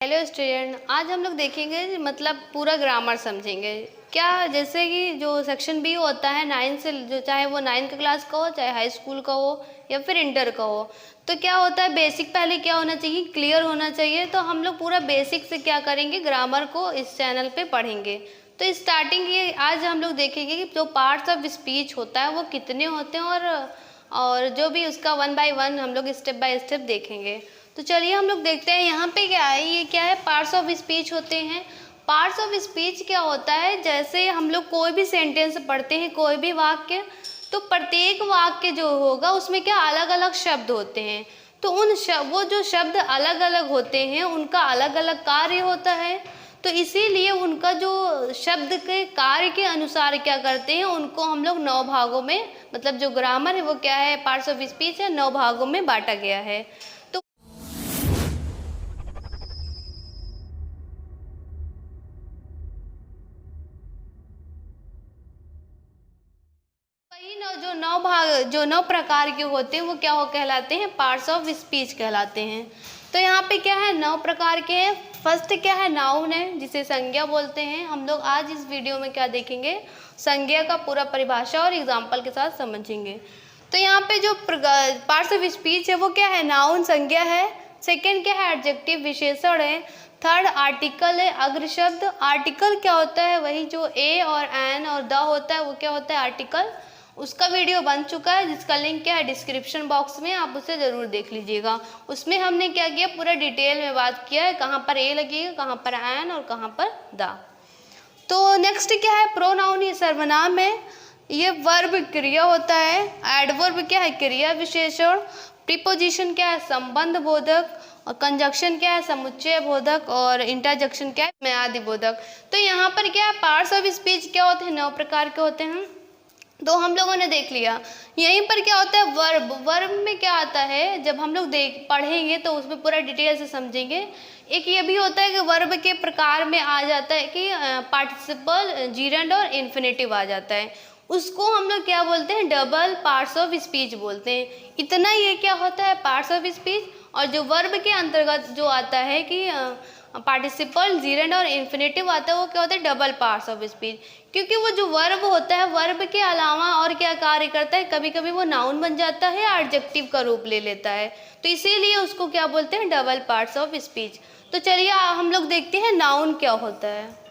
Hello student, आज हम लोग देखेंगे मतलब पूरा ग्रामर समझेंगे। क्या जैसे कि जो सेक्शन बी होता है 9 से, जो चाहे वो 9th क्लास का हो, चाहे हाई स्कूल का हो या फिर इंटर का हो, तो क्या होता है बेसिक पहले क्या होना चाहिए, क्लियर होना चाहिए। तो हम लोग पूरा बेसिक से क्या करेंगे, ग्रामर को इस चैनल पे पढ़ेंगे। तो स्टार्टिंग ये आज हम लोग देखेंगे कि जो पार्ट्स ऑफ स्पीच होता है वो कितने होते हैं, और जो भी उसका 1 बाय 1 हम लोग स्टेप बाय स्टेप देखेंगे। तो चलिए हम लोग देखते हैं यहाँ पे क्या है। ये क्या है, पार्ट्स ऑफ स्पीच होते हैं। पार्ट्स ऑफ स्पीच क्या होता है, जैसे हम लोग कोई भी सेंटेंस पढ़ते हैं, कोई भी वाक्य, तो प्रत्येक वाक्य जो होगा उसमें क्या अलग अलग शब्द होते हैं। तो वो जो शब्द अलग अलग होते हैं उनका अलग अलग कार्य होता है। तो इसीलिए उनका जो शब्द के कार्य के अनुसार क्या करते हैं, उनको हम लोग 9 भागों में, मतलब जो ग्रामर है वो क्या है, पार्ट्स ऑफ स्पीच है, 9 भागों में बांटा गया है। तो वही जो 9 भाग, जो 9 प्रकार के होते हैं वो क्या हो कहलाते हैं, पार्ट्स ऑफ स्पीच कहलाते हैं। तो यहाँ पे क्या है, 9 प्रकार के हैं। फर्स्ट क्या है, नाउन है, जिसे संज्ञा बोलते हैं। हम लोग आज इस वीडियो में क्या देखेंगे, संज्ञा का पूरा परिभाषा और एग्जाम्पल के साथ समझेंगे। तो यहाँ पे जो पार्ट्स ऑफ स्पीच है वो क्या है, नाउन संज्ञा है। सेकेंड क्या है, एडजेक्टिव विशेषण है। थर्ड आर्टिकल है, अग्र शब्द। आर्टिकल क्या होता है, वही जो ए और एन और द होता है वो क्या होता है, आर्टिकल। उसका वीडियो बन चुका है जिसका लिंक क्या है डिस्क्रिप्शन बॉक्स में, आप उसे ज़रूर देख लीजिएगा। उसमें हमने क्या किया, पूरा डिटेल में बात किया है, कहाँ पर ए लगेगा, कहाँ पर एन और कहाँ पर द। तो नेक्स्ट क्या है, प्रोनाउन, ये सर्वनाम है। ये वर्ब क्रिया होता है। एडवर्ब क्या है, क्रिया विशेषण। प्रीपोजिशन क्या है, संबंध बोधक। और कंजक्शन क्या है, समुच्चय बोधक। और इंटरजेक्शन क्या है, म्यादि बोधक। तो यहाँ पर क्या है, पार्ट्स ऑफ स्पीच क्या होते हैं, 9 प्रकार के होते हैं। तो हम लोगों ने देख लिया। यहीं पर क्या होता है, वर्ब। वर्ब में क्या आता है, जब हम लोग पढ़ेंगे तो उसमें पूरा डिटेल से समझेंगे। एक ये भी होता है कि वर्ब के प्रकार में आ जाता है कि पार्टिसिपल, जीरेंड और इन्फिनेटिव आ जाता है। उसको हम लोग क्या बोलते हैं, डबल पार्ट्स ऑफ स्पीच बोलते हैं। इतना ये क्या होता है, पार्ट्स ऑफ स्पीच। और जो वर्ब के अंतर्गत जो आता है कि पार्टिसिपल, जीरेंड और इन्फिनेटिव आता है, वो क्या होता है, डबल पार्ट्स ऑफ स्पीच। क्योंकि वो जो वर्ब होता है, वर्ब के अलावा और क्या कार्य करता है, कभी कभी वो नाउन बन जाता है, एडजेक्टिव का रूप ले लेता है। तो इसीलिए उसको क्या बोलते हैं, डबल पार्ट्स ऑफ स्पीच। तो चलिए हम लोग देखते हैं नाउन क्या होता है।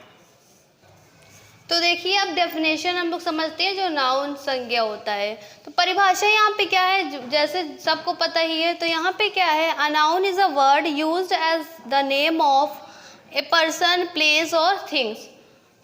तो देखिए अब डेफिनेशन हम लोग समझते हैं, जो नाउन संज्ञा होता है। तो परिभाषा यहाँ पे क्या है, जैसे सबको पता ही है। तो यहाँ पे क्या है, a noun is a word used as the name of a person, place और थिंग्स।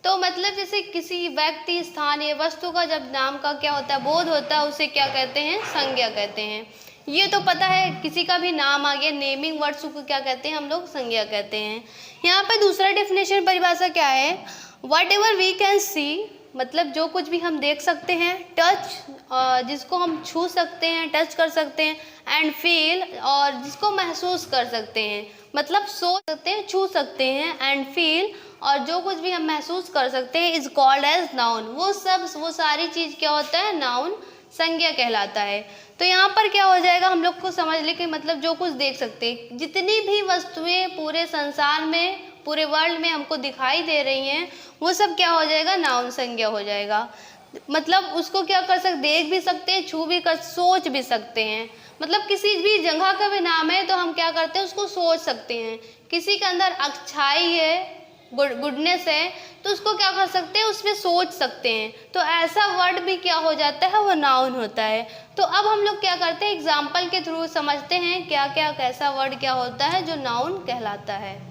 तो मतलब जैसे किसी व्यक्ति, स्थान या वस्तु का जब नाम का क्या होता है, बोध होता है, उसे क्या कहते हैं, संज्ञा कहते हैं। ये तो पता है, किसी का भी नाम आ गया, नेमिंग वर्ड्स को क्या कहते हैं, हम लोग संज्ञा कहते हैं। यहाँ पे दूसरा डेफिनेशन परिभाषा क्या है, whatever we can see, मतलब जो कुछ भी हम देख सकते हैं। टच, जिसको हम छू सकते हैं, टच कर सकते हैं। एंड फील, और जिसको महसूस कर सकते हैं, मतलब सोच सकते हैं, छू सकते हैं। एंड फील, और जो कुछ भी हम महसूस कर सकते हैं, इज कॉल्ड एज नाउन। वो सारी चीज़ क्या होता है, नाउन संज्ञा कहलाता है। तो यहाँ पर क्या हो जाएगा, हम लोग को समझ ले कि मतलब जो कुछ देख सकते हैं, जितनी भी वस्तुएं पूरे संसार में, पूरे वर्ल्ड में हमको दिखाई दे रही हैं, वो सब क्या हो जाएगा, नाउन संज्ञा हो जाएगा। मतलब उसको क्या कर सकते, देख भी सकते हैं, छू भी कर, सोच भी सकते हैं। मतलब किसी भी जगह का भी नाम है तो हम क्या करते हैं, उसको सोच सकते हैं। किसी के अंदर अच्छाई है, गुडनेस है, तो उसको क्या कर सकते हैं, उसमें सोच सकते हैं। तो ऐसा वर्ड भी क्या हो जाता है, वो नाउन होता है। तो अब हम लोग क्या करते हैं, एग्जाम्पल के थ्रू समझते हैं क्या क्या, कैसा वर्ड क्या होता है जो नाउन कहलाता है।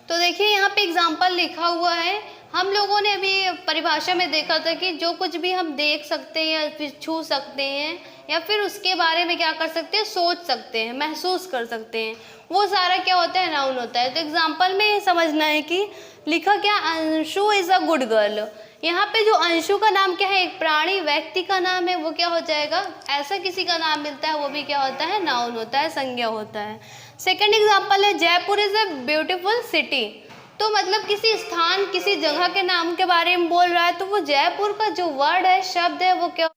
तो देखिए यहाँ पे एग्जाम्पल लिखा हुआ है। हम लोगों ने अभी परिभाषा में देखा था कि जो कुछ भी हम देख सकते हैं या फिर छू सकते हैं, या फिर उसके बारे में क्या कर सकते हैं, सोच सकते हैं, महसूस कर सकते हैं, वो सारा क्या होता है, नाउन होता है। तो एग्जाम्पल में ये समझना है कि लिखा क्या, Anshu is a good girl. यहाँ पे जो अंशु का नाम क्या है, एक प्राणी, व्यक्ति का नाम है, वो क्या हो जाएगा, ऐसा किसी का नाम मिलता है, वो भी क्या होता है, नाउन होता है, संज्ञा होता है। सेकेंड एग्जाम्पल है, Jaipur is a beautiful city. तो मतलब किसी स्थान, किसी जगह के नाम के बारे में बोल रहा है, तो वो जयपुर का जो वर्ड है, शब्द है, वो क्या।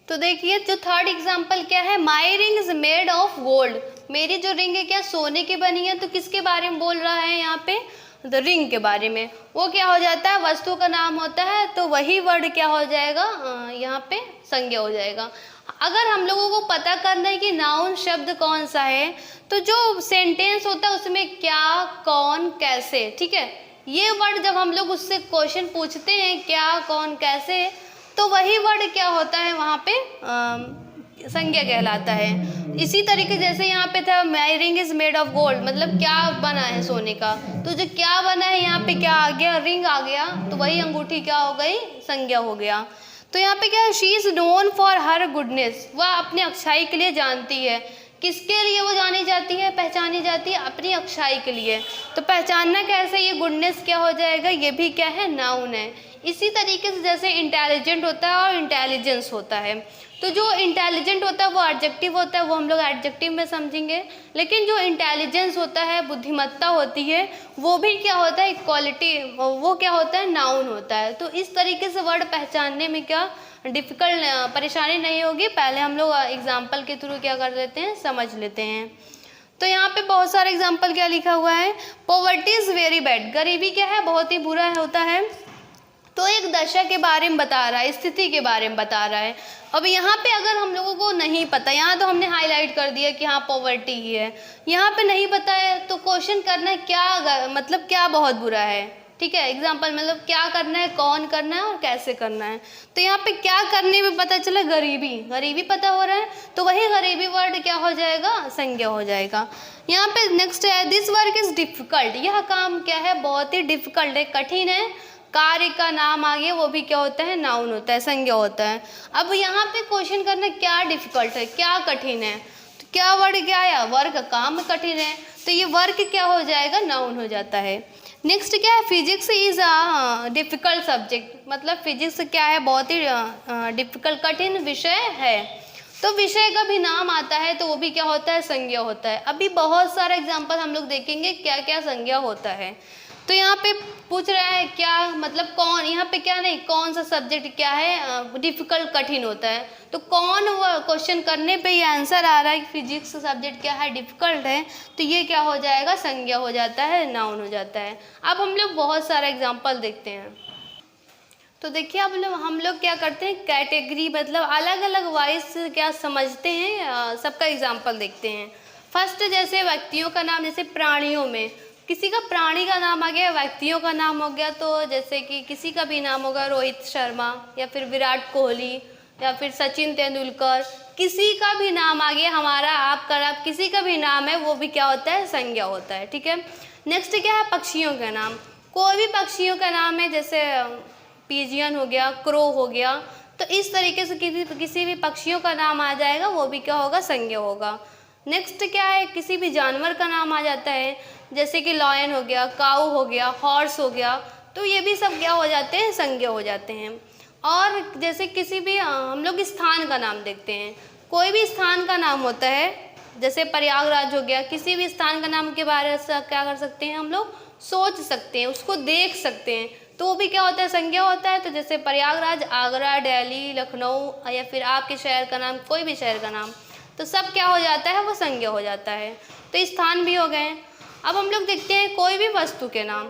तो देखिए जो थर्ड एग्जाम्पल क्या है, my ring is made of gold. मेरी जो रिंग है क्या सोने की बनी है, तो किसके बारे में बोल रहा है यहाँ पे, द रिंग के बारे में। वो क्या हो जाता है, वस्तु का नाम होता है, तो वही वर्ड क्या हो जाएगा, यहाँ पे संज्ञा हो जाएगा। अगर हम लोगों को पता करना है कि नाउन शब्द कौन सा है, तो जो सेंटेंस होता है उसमें क्या, कौन, कैसे, ठीक है, ये वर्ड जब हम लोग उससे क्वेश्चन पूछते हैं क्या, कौन, कैसे, तो वही वर्ड क्या होता है वहाँ पे संज्ञा कहलाता है। इसी तरीके जैसे यहाँ पे था my ring is made of gold, मतलब क्या बना है सोने का, तो जो क्या बना है यहाँ पे क्या आ गया, रिंग आ गया, तो वही अंगूठी क्या हो गई, संज्ञा हो गया। तो यहाँ पे क्या है, she is known for her goodness, वह अपने अच्छाई के लिए जानती है। किसके लिए वो जानी जाती है, पहचानी जाती है, अपनी अच्छाई के लिए। तो पहचानना कैसे, ये गुडनेस क्या हो जाएगा, ये भी क्या है, नाउन है। इसी तरीके से जैसे इंटेलिजेंट होता है और इंटेलिजेंस होता है, तो जो इंटेलिजेंट होता है वो एडजेक्टिव होता है, वो हम लोग एडजेक्टिव में समझेंगे। लेकिन जो इंटेलिजेंस होता है, बुद्धिमत्ता होती है, वो भी क्या होता है, क्वालिटी, वो क्या होता है, नाउन होता है। तो इस तरीके से वर्ड पहचानने में क्या डिफ़िकल्ट, परेशानी नहीं होगी। पहले हम लोग एग्जाम्पल के थ्रू क्या कर लेते हैं, समझ लेते हैं। तो यहाँ पे बहुत सारे एग्जाम्पल क्या लिखा हुआ है, पॉवर्टी इज़ वेरी बैड, गरीबी क्या है, बहुत ही बुरा होता है। तो एक दशा के बारे में बता रहा है, स्थिति के बारे में बता रहा है। अब यहाँ पे अगर हम लोगों को नहीं पता, यहाँ तो हमने हाईलाइट कर दिया कि हाँ पॉवर्टी ही है, यहाँ पे नहीं पता है तो क्वेश्चन करना है क्या, मतलब क्या बहुत बुरा है, ठीक है। एग्जाम्पल मतलब क्या करना है, कौन करना है और कैसे करना है। तो यहाँ पे क्या करने में पता चला, गरीबी, गरीबी पता हो रहा है, तो वही गरीबी वर्ड क्या हो जाएगा, संज्ञा हो जाएगा। यहाँ पे नेक्स्ट है, दिस वर्क इज़ डिफ़िकल्ट, यह काम क्या है, बहुत ही डिफ़िकल्ट है, कठिन है। कार्य का नाम आ गया, वो भी क्या होता है, नाउन होता है, संज्ञा होता है। अब यहाँ पे क्वेश्चन करना क्या डिफ़िकल्ट है, क्या कठिन है, तो क्या वर्ड क्या है, वर्क, काम कठिन है, तो ये वर्क क्या हो जाएगा, नाउन हो जाता है। नेक्स्ट क्या है, physics is a difficult subject, मतलब फिजिक्स क्या है, बहुत ही डिफ़िकल्ट, कठिन विषय है। तो विषय का भी नाम आता है तो वो भी क्या होता है, संज्ञा होता है। अभी बहुत सारे एग्जाम्पल हम लोग देखेंगे क्या क्या संज्ञा होता है। तो यहाँ पे पूछ रहा है क्या, मतलब कौन, यहाँ पे क्या नहीं, कौन सा सब्जेक्ट क्या है डिफ़िकल्ट, कठिन होता है, तो कौन क्वेश्चन करने पे ये आंसर आ रहा है कि फिजिक्स सब्जेक्ट क्या है, डिफ़िकल्ट है, तो ये क्या हो जाएगा, संज्ञा हो जाता है, नाउन हो जाता है। अब हम लोग बहुत सारा एग्जाम्पल देखते हैं। तो देखिए अब हम लोग क्या करते हैं, कैटेगरी मतलब अलग अलग वाइज क्या समझते हैं, सबका एग्जाम्पल देखते हैं। फर्स्ट जैसे व्यक्तियों का नाम, जैसे प्राणियों में किसी का प्राणी का नाम आ गया, व्यक्तियों का नाम हो गया, तो जैसे कि किसी का भी नाम होगा, रोहित शर्मा या फिर विराट कोहली या फिर सचिन तेंदुलकर, किसी का भी नाम आ गया, हमारा आपका नाम, किसी का भी नाम है, वो भी क्या होता है, संज्ञा होता है, ठीक है। नेक्स्ट क्या है, पक्षियों का नाम, कोई भी पक्षियों का नाम है, जैसे पिजियन हो गया, क्रो हो गया, तो इस तरीके से किसी भी पक्षियों का नाम आ जाएगा, वो भी क्या होगा, संज्ञा होगा। नेक्स्ट क्या है, किसी भी जानवर का नाम आ जाता है, जैसे कि लॉयन हो गया, काऊ हो गया, हॉर्स हो गया, तो ये भी सब क्या हो जाते हैं, संज्ञा हो जाते हैं। और जैसे किसी भी हम लोग स्थान का नाम देखते हैं, कोई भी स्थान का नाम होता है, जैसे प्रयागराज हो गया, किसी भी स्थान का नाम के बारे में क्या कर सकते हैं, हम लोग सोच सकते हैं, उसको देख सकते हैं, तो वो भी क्या होता है, संज्ञा होता है। तो जैसे प्रयागराज, आगरा, दिल्ली, लखनऊ या फिर आपके शहर का नाम, कोई भी शहर का नाम, तो सब क्या हो जाता है, वो संज्ञा हो जाता है। तो स्थान भी हो गए। अब हम लोग देखते हैं कोई भी वस्तु के नाम,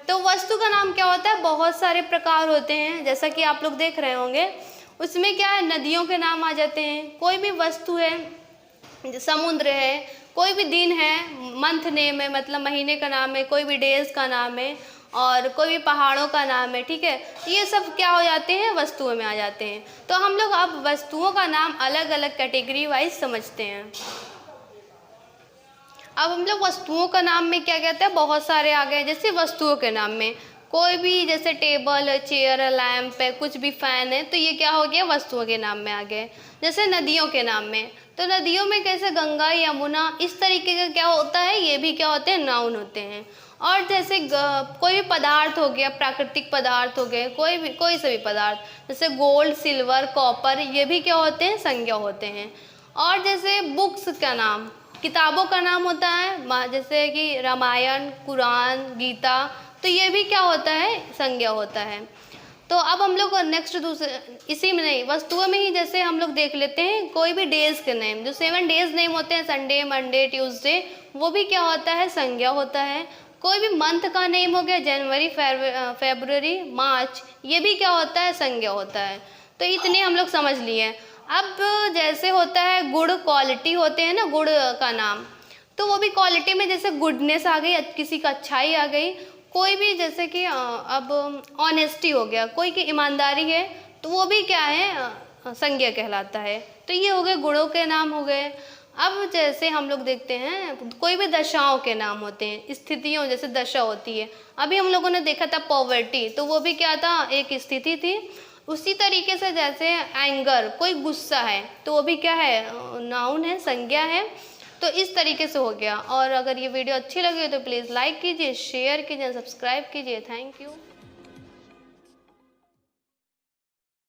तो वस्तु का नाम क्या होता है, बहुत सारे प्रकार होते हैं, जैसा कि आप लोग देख रहे होंगे। उसमें क्या है, नदियों के नाम आ जाते हैं, कोई भी वस्तु है, समुद्र है, कोई भी दिन है, मंथ नेम है, मतलब महीने का नाम है, कोई भी डेज का नाम है, और कोई भी पहाड़ों का नाम है, ठीक है। ये सब क्या हो जाते हैं, वस्तुओं में आ जाते हैं। तो हम लोग अब वस्तुओं का नाम अलग अलग कैटेगरी वाइज समझते हैं। अब हम लोग वस्तुओं का नाम में क्या कहते हैं, बहुत सारे आ गए। जैसे वस्तुओं के नाम में कोई भी, जैसे टेबल, चेयर, लैंप है, कुछ भी फैन है, तो ये क्या हो गया, वस्तुओं के नाम में आ गए। जैसे नदियों के नाम में, तो नदियों में कैसे गंगा, यमुना, इस तरीके का क्या होता है, ये भी क्या होते हैं, नाउन होते हैं। और जैसे कोई भी पदार्थ हो गया, प्राकृतिक पदार्थ हो गए, कोई से भी पदार्थ, जैसे गोल्ड, सिल्वर, कॉपर, ये भी क्या होते हैं, संज्ञा होते हैं। और जैसे बुक्स का नाम, किताबों का नाम होता है, जैसे कि रामायण, कुरान, गीता, तो ये भी क्या होता है, संज्ञा होता है। तो अब हम लोग नेक्स्ट दूसरे इसी में नहीं, वस्तुओं में ही जैसे हम लोग देख लेते हैं कोई भी डेज के नेम, जो 7 डेज नेम होते हैं, संडे, मंडे, ट्यूसडे, वो भी क्या होता है, संज्ञा होता है। कोई भी मंथ का नेम हो गया, जनवरी, फरवरी, मार्च, ये भी क्या होता है, संज्ञा होता है। तो इतने हम लोग समझ लिए। अब जैसे होता है गुड, क्वालिटी होते हैं ना गुड का नाम, तो वो भी क्वालिटी में जैसे गुडनेस आ गई, किसी का अच्छाई आ गई। कोई भी जैसे कि अब ऑनेस्टी हो गया, कोई की ईमानदारी है, तो वो भी क्या है, संज्ञा कहलाता है। तो ये हो गए गुणों के नाम हो गए। अब जैसे हम लोग देखते हैं कोई भी दशाओं के नाम होते हैं, स्थितियों जैसे दशा होती है। अभी हम लोगों ने देखा था पॉवर्टी, तो वो भी क्या था, एक स्थिति थी। उसी तरीके से जैसे एंगर, कोई गुस्सा है, तो वो भी क्या है, नाउन है, संज्ञा है। तो इस तरीके से हो गया। और अगर ये वीडियो अच्छी लगी तो प्लीज़ लाइक कीजिए, शेयर कीजिए, सब्सक्राइब कीजिए। Thank you.